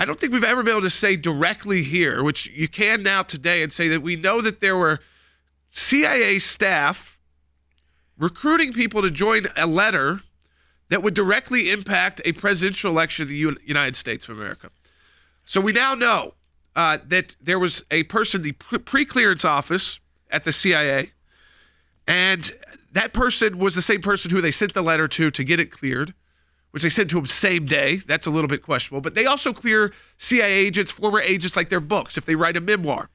I don't think we've ever been able to say directly here, which you can now today, and say that we know that there were CIA staff recruiting people to join a letter that would directly impact a presidential election in the United States of America. So we now know that there was a person in the pre-clearance office at the CIA, and that person was the same person who they sent the letter to get it cleared, which they sent to him same day. That's a little bit questionable. But they also clear CIA agents, former agents, like their books, if they write a memoir.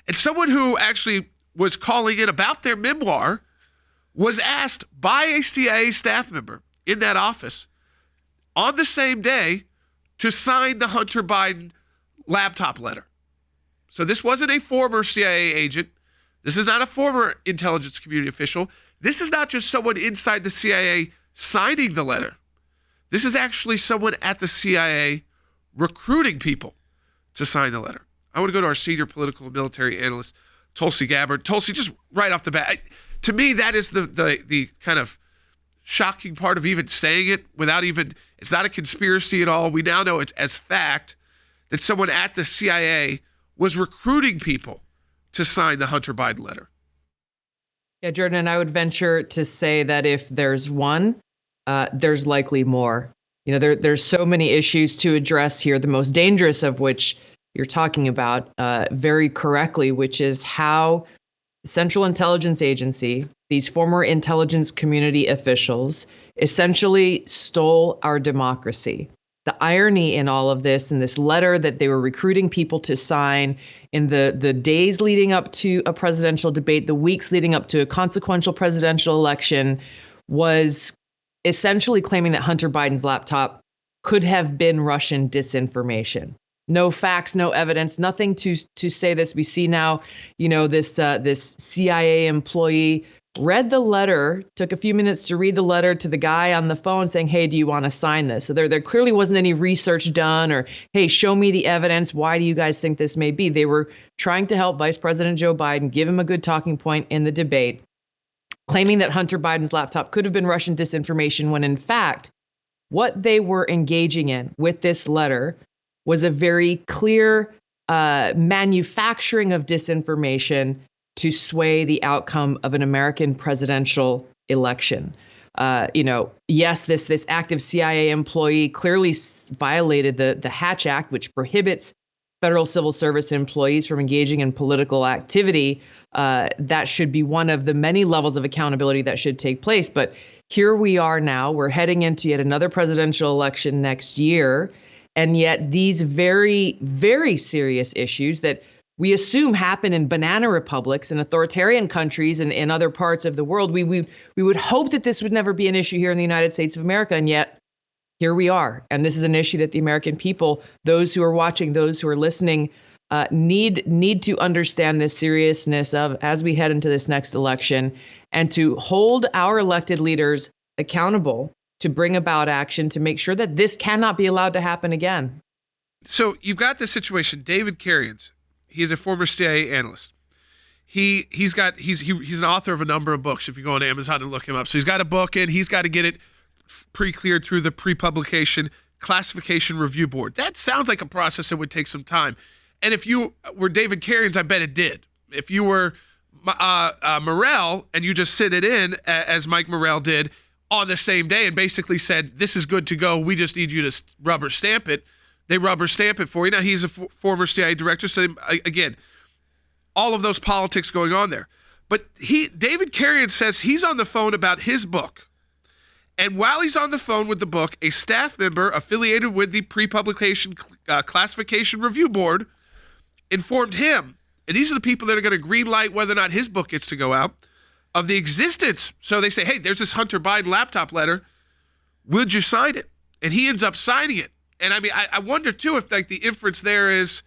And someone who actually was calling in about their memoir was asked by a CIA staff member in that office on the same day to sign the Hunter Biden laptop letter. So this wasn't a former CIA agent. This is not a former intelligence community official. This is not just someone inside the CIA signing the letter. This is actually someone at the CIA recruiting people to sign the letter. I want to go to our senior political and military analyst, Tulsi Gabbard. Tulsi, just right off the bat, to me, that is the kind of shocking part of even saying it without even, it's not a conspiracy at all. We now know it's as fact that someone at the CIA was recruiting people to sign the Hunter Biden letter. Yeah, Jordan, and I would venture to say that if there's one, there's likely more. You know, there's so many issues to address here, the most dangerous of which you're talking about very correctly, which is how the Central Intelligence Agency, these former intelligence community officials, essentially stole our democracy. The irony in all of this, in this letter that they were recruiting people to sign in the days leading up to a presidential debate, the weeks leading up to a consequential presidential election, was essentially claiming that Hunter Biden's laptop could have been Russian disinformation. No facts, no evidence, nothing to say this. We see now, you know, this CIA employee read the letter, took a few minutes to read the letter to the guy on the phone saying, hey, do you want to sign this? So there clearly wasn't any research done or, hey, show me the evidence. Why do you guys think this may be? They were trying to help Vice President Joe Biden, give him a good talking point in the debate, claiming that Hunter Biden's laptop could have been Russian disinformation, when in fact, what they were engaging in with this letter was a very clear manufacturing of disinformation to sway the outcome of an American presidential election. Yes, this active CIA employee clearly violated the Hatch Act, which prohibits federal civil service employees from engaging in political activity. That should be one of the many levels of accountability that should take place. But here we are now, we're heading into yet another presidential election next year. And yet these very, very serious issues that we assume happen in banana republics and authoritarian countries and in other parts of the world, we would hope that this would never be an issue here in the United States of America. And yet here we are. And this is an issue that the American people, those who are watching, those who are listening, need to understand the seriousness of as we head into this next election, and to hold our elected leaders accountable to bring about action to make sure that this cannot be allowed to happen again. So you've got this situation. David Carrions, he is a former CIA analyst. He's an author of a number of books. If you go on Amazon and look him up, so he's got a book and he's got to get it pre-cleared through the pre-publication classification review board. That sounds like a process that would take some time. And if you were David Carrions, I bet it did. If you were Morrell and you just sent it in as Mike Morrell did on the same day and basically said, this is good to go, we just need you to rubber stamp it, they rubber stamp it for you. Now, he's a former CIA director, so again, all of those politics going on there. But David Carrion says he's on the phone about his book. And while he's on the phone with the book, a staff member affiliated with the pre-publication classification review board informed him, and these are the people that are going to green light whether or not his book gets to go out, of the existence. So they say, hey, there's this Hunter Biden laptop letter. Would you sign it? And he ends up signing it. And I mean, I wonder too if like the inference there is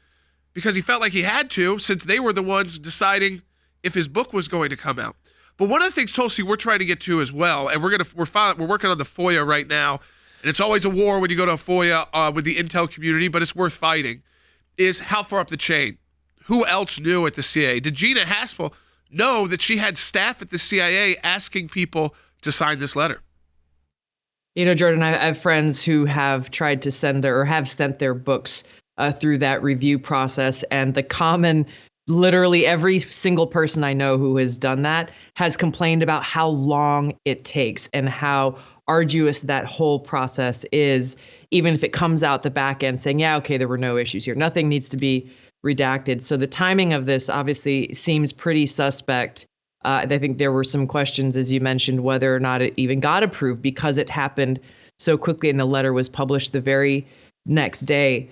because he felt like he had to, since they were the ones deciding if his book was going to come out. But one of the things, Tulsi, we're trying to get to as well, and we're working on the FOIA right now, and it's always a war when you go to a FOIA with the intel community, but it's worth fighting, is how far up the chain. Who else knew at the CIA? Did Gina Haspel know that she had staff at the CIA asking people to sign this letter? You know, Jordan, I have friends who have tried to send have sent their books through that review process. And the common, literally every single person I know who has done that has complained about how long it takes and how arduous that whole process is, even if it comes out the back end saying, yeah, okay, there were no issues here. Nothing needs to be redacted. So the timing of this obviously seems pretty suspect. I think there were some questions, as you mentioned, whether or not it even got approved because it happened so quickly and the letter was published the very next day.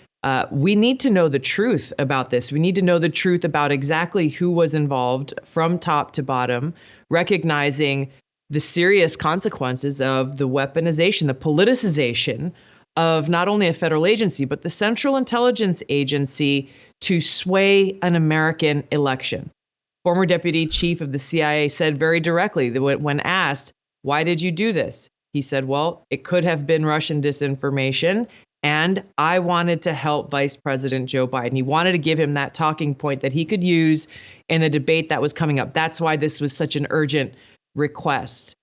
We need to know the truth about this. We need to know the truth about exactly who was involved from top to bottom, recognizing the serious consequences of the weaponization, the politicization of not only a federal agency, but the Central Intelligence Agency to sway an American election. Former Deputy Chief of the CIA said very directly that when asked, why did you do this? He said, well, it could have been Russian disinformation, and I wanted to help Vice President Joe Biden. He wanted to give him that talking point that he could use in the debate that was coming up. That's why this was such an urgent request.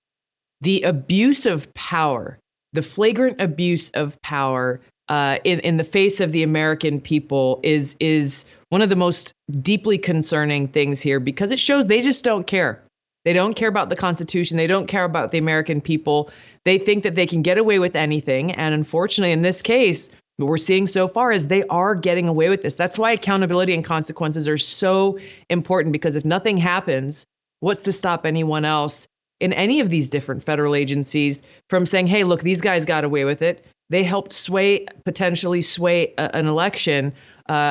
The abuse of power, the flagrant abuse of power in the face of the American people is one of the most deeply concerning things here, because it shows they just don't care. They don't care about the Constitution. They don't care about the American people. They think that they can get away with anything. And unfortunately, in this case, what we're seeing so far is they are getting away with this. That's why accountability and consequences are so important, because if nothing happens, what's to stop anyone else in any of these different federal agencies from saying, hey, look, these guys got away with it. They helped potentially sway an election.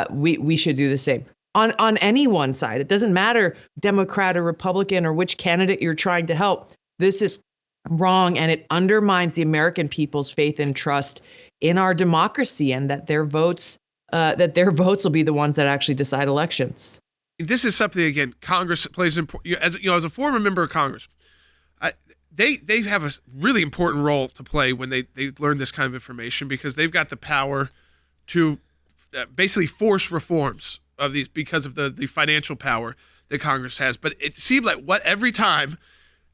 We should do the same. On any one side. It doesn't matter Democrat or Republican or which candidate you're trying to help. This is wrong, and it undermines the American people's faith and trust in our democracy, and that their votes will be the ones that actually decide elections. This is something, again, Congress plays important. As a former member of Congress, they have a really important role to play when they learn this kind of information, because they've got the power to basically force reforms of these because of the financial power that Congress has. But it seemed like every time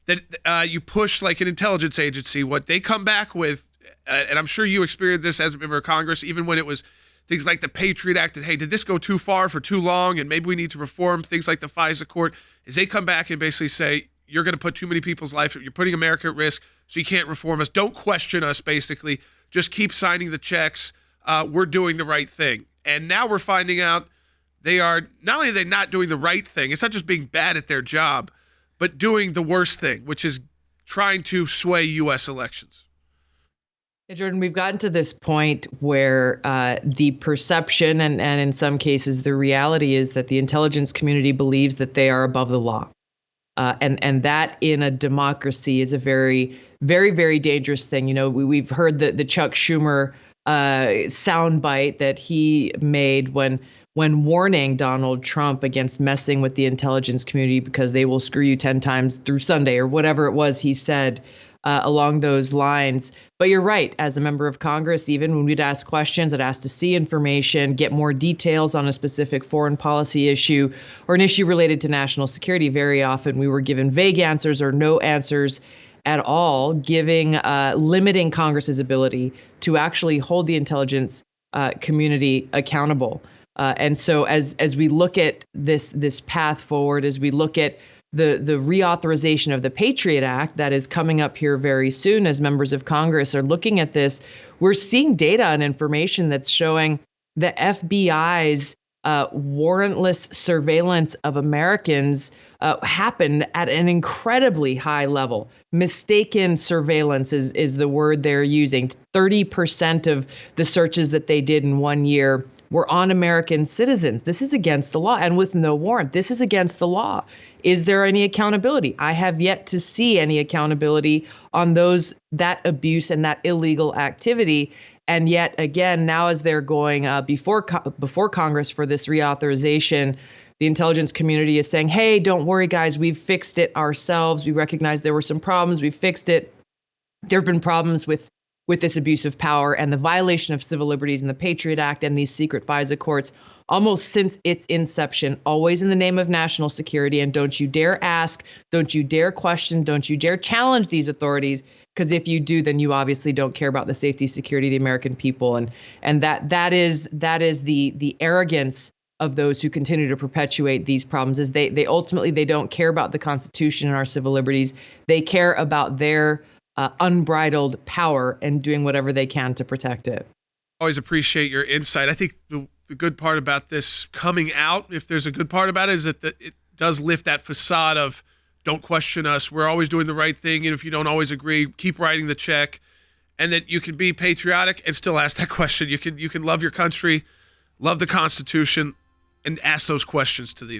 that you push like an intelligence agency, what they come back with, and I'm sure you experienced this as a member of Congress, even when it was things like the Patriot Act, and hey, did this go too far for too long, and maybe we need to reform things like the FISA court, is they come back and basically say, you're going to put too many people's life, you're putting America at risk, so you can't reform us. Don't question us, basically. Just keep signing the checks. We're doing the right thing. And now we're finding out they are, not only are they not doing the right thing, it's not just being bad at their job, but doing the worst thing, which is trying to sway U.S. elections. Hey, Jordan, we've gotten to this point where the perception and in some cases the reality is that the intelligence community believes that they are above the law. And that in a democracy is a very, very, very dangerous thing. You know, we've heard the Chuck Schumer soundbite that he made when warning Donald Trump against messing with the intelligence community because they will screw you 10 times through Sunday, or whatever it was he said along those lines. But you're right. As a member of Congress, even when we'd ask questions, I'd ask to see information, get more details on a specific foreign policy issue or an issue related to national security. Very often we were given vague answers or no answers at all, limiting Congress's ability to actually hold the intelligence community accountable. And so as we look at this path forward, as we look at the reauthorization of the Patriot Act that is coming up here very soon, as members of Congress are looking at this, we're seeing data and information that's showing the FBI's warrantless surveillance of Americans happened at an incredibly high level. Mistaken surveillance is the word they're using. 30% of the searches that they did in 1 year were on American citizens. This is against the law, and with no warrant. This is against the law. Is there any accountability? I have yet to see any accountability on that abuse and that illegal activity. And yet again, now as they're going before Congress for this reauthorization, the intelligence community is saying, hey, don't worry, guys, we've fixed it ourselves. We recognize there were some problems. We fixed it. There have been problems with this abuse of power and the violation of civil liberties in the Patriot Act and these secret FISA courts almost since its inception, always in the name of national security. And don't you dare ask, don't you dare question, don't you dare challenge these authorities, Because if you do, then you obviously don't care about the safety, security of the American people, and that is the arrogance of those who continue to perpetuate these problems. Is they ultimately they don't care about the Constitution and our civil liberties. They care about their unbridled power and doing whatever they can to protect it. Always appreciate your insight. I think the good part about this coming out, if there's a good part about it, is that it does lift that facade of don't question us. We're always doing the right thing. And if you don't always agree, keep writing the check. And that you can be patriotic and still ask that question. You can love your country, love the Constitution, and ask those questions to the